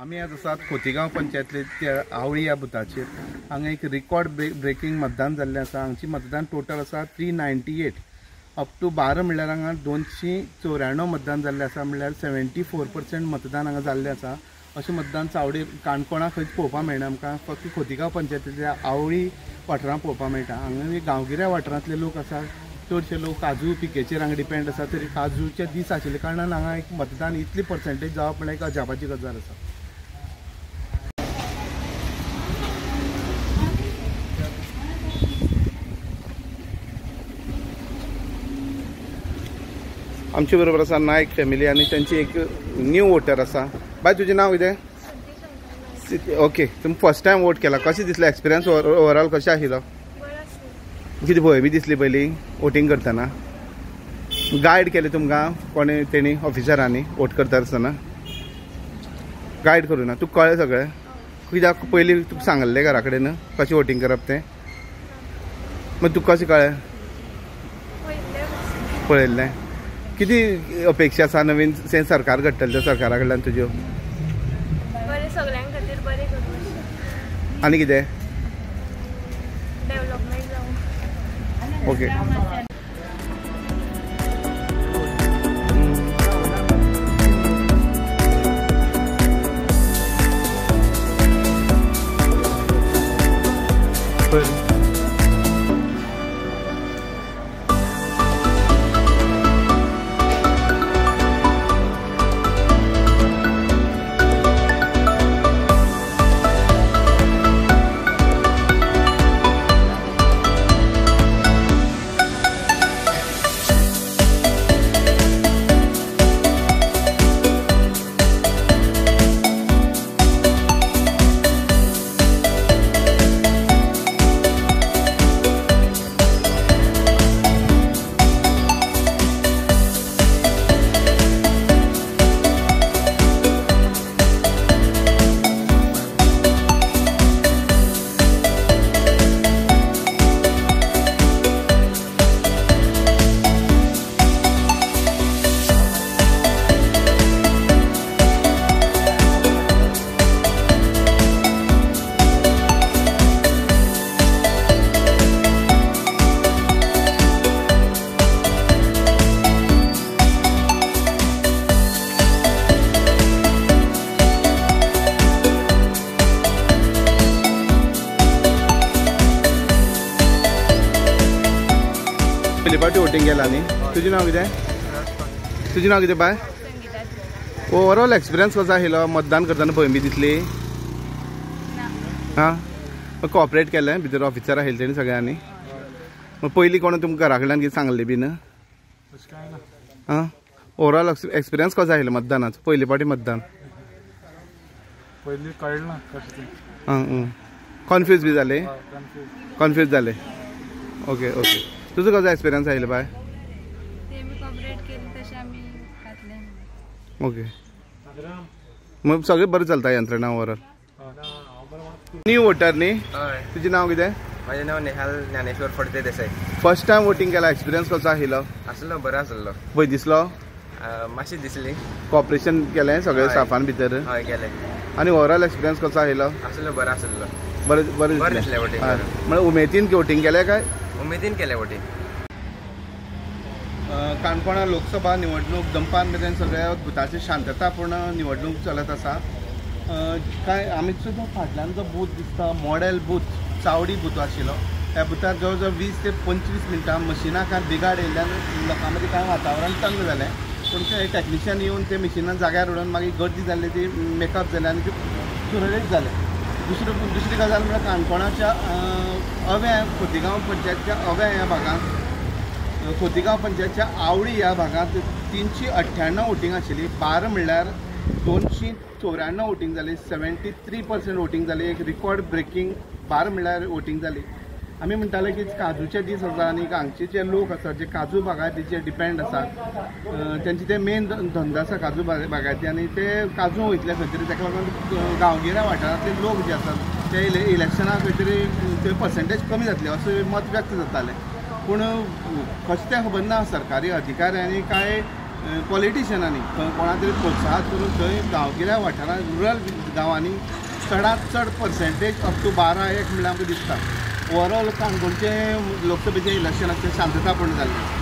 आम्ही आज आसात खोतीगांव पंचायतीच्या आवळी ह्या बुथाचेर हांगा एक रिकॉर्ड ब्रेकिंग मतदान जाल्लें आसा। हांगची मतदान टोटल आसा 398 अप टू 12 म्हणल्यार हांगा 294 मतदान जाल्लें आसा, म्हणल्यार 74% मतदान हांगा जाल्लें आसा। अशें मतदान चावडी काणकोणा खंयच पळोवपाक मेळना आमकां, फक्त खोतीगांव पंचायतीच्या आवळी वाठारांत पळोवपाक मेळटा। हांगा गांवगिऱ्या वाठारांतले लोक आसा, चडशे लोक काजू पिकेचेर हांगा डिपेंड आसा, तरी काजूचे दीस आशिल्ले कारणान हांगा एक मतदान इतली पर्सेंटेज जावप म्हणल्यार एक अजापाची गजाल आसा। आमचे बरोबर आसा नायक फॅमिली आनी त्यांची एक न्यू वोटर आसा। बाय तुजें नांव कितें? ओके, तुमी फर्स्ट टायम वोट केला, कशें दिसलें एक्सपिरियन्स ओवरऑल कशें आशिल्लो? कितें भंय बी दिसली पयलीं वोटिंग करतना? गायड केलें तुमकां कोणी तेणी ऑफिसरांनी वोट करता आसतना? गायड करूं ना तुका कळ्ळें सगळें? कित्याक पयलीं तुका सांगलें घरा कडेन कशें वोटिंग करप तें? मागीर तुका कशें कळ्ळें? पळयल्लें। किती अपेक्षा आसा नवीन सरकार घडटलें त्या सरकारा कडल्यान तुज्यो? सगळ्यां खातीर बरें करूं आनी कितें? डेव्हलपमेंट जावं। ओके, पयली फावटी वोटिंग केला न्ही? तुजें नांव कितें? तुजें नांव कितें बाय? ओवरऑल एक्सपिरियन्स कसो आशिल्लो मतदान करतना? भंय बी दिसली? हां, कॉपरेट केलें भितर ऑफिसर आशिल्ले तेणी सगळ्यांनी? पयलीं कोण तुमकां घरा कडल्यान कितें सांगलें बीन? हां, ओवरऑल एक्सपिरियन्स कसो आशिल्लो मतदानाचो? पयली फावटी मतदान पयलीं कळना कशें। हां, कन्फ्यूज बी जाले? कन्फ्यूज जाले। ओके ओके, तुजो कसो एक्सपिरियन्स आयलो बाय? ओके, मग सगळें बरें चलता यंत्रणा ओवरऑल? न्यू वोटर न्ही? तुजें नांव कितें? माझे नाव Nehal Dnyaneshwar Phadte Desai. First time voting केला, एक्सपिरियन्स कसो आशिल्लो? आसलो बरो आसलो। भंय दिसलो? मातशी दिसली। कॉपरेशन केलें सगळें स्टाफान भितर? हय केलें। आनी ओवरऑल एक्सपिरियन्स कसो आशिल्लो? आसलो बरो आसलो। बरें बरें दिसलें वोटिंग। म्हणजे उमेदीन वोटिंग केलें काय? उमेदीन केलें वोटिंग। काणकोणा लोकसभा निवडणूक दनपार मेरेन सगळ्या बुथाची शांततापूर्ण निवडणूक चलत आसा। काय आमी सुद्दां फाटल्यान जो बूथ दिसता मॉडेल बूथ चावडी बूथ आशिल्लो, ह्या बुथार जवळ जवळ 20 ते 25 मिनटां मशिनां काय बिगाड येयल्ल्यान लोकां मदीं काय वातावरण तंग जालें। पूण ते टॅक्निशियन येवन ते मशिनां जाग्यार उडोवन मागीर गर्दी जाल्ली ती मेकअप जालें आनी ती सुरळीत जालें। दुसरी गजाल म्हळ्यार काणकोणाच्या अव्या खोतीगांव पंचायतीच्या अव्या ह्या भागांत, खोतीगांव पंचायतच्या आवळी ह्या भागांत 398 वोटिंग आशिल्ली। 12 म्हणल्यार 294 वोटिंग जाली, 73% वोटिंग जाली। एक रिकॉर्ड ब्रेकिंग 12 म्हणल्यार वोटिंग जाली। आमी म्हणटाले की काजूचे दीस आसा आनी हांगचे जे लोक आसात जे काजू बागायतीचेर डिपेंड आसात, तेंचे ते मेन धंदो आसा काजू बागायती, आनी ते काजू वयतले खंय तरी, ताका लागून गांवगिऱ्या वाठारांतले लोक जे आसात ते इलेक्शनाक खंय तरी ते पर्सेंटेज कमी जातले अशें मत व्यक्त जातालें। पूण कशें तें खबर ना सरकारी अधिकाऱ्यांनी काय पॉलिटिशियनांनी कोणा तरी प्रोत्साहन करून थंय गांवगिऱ्या वाठारांत रुरल गांवांनी चडांत चड पर्सेंटेज अप टू 12 एक म्हणल्यार आमकां दिसता ओवरऑल काणकोणचें लोकसभेचें इलेक्शन शांततापूर्ण जाल्लें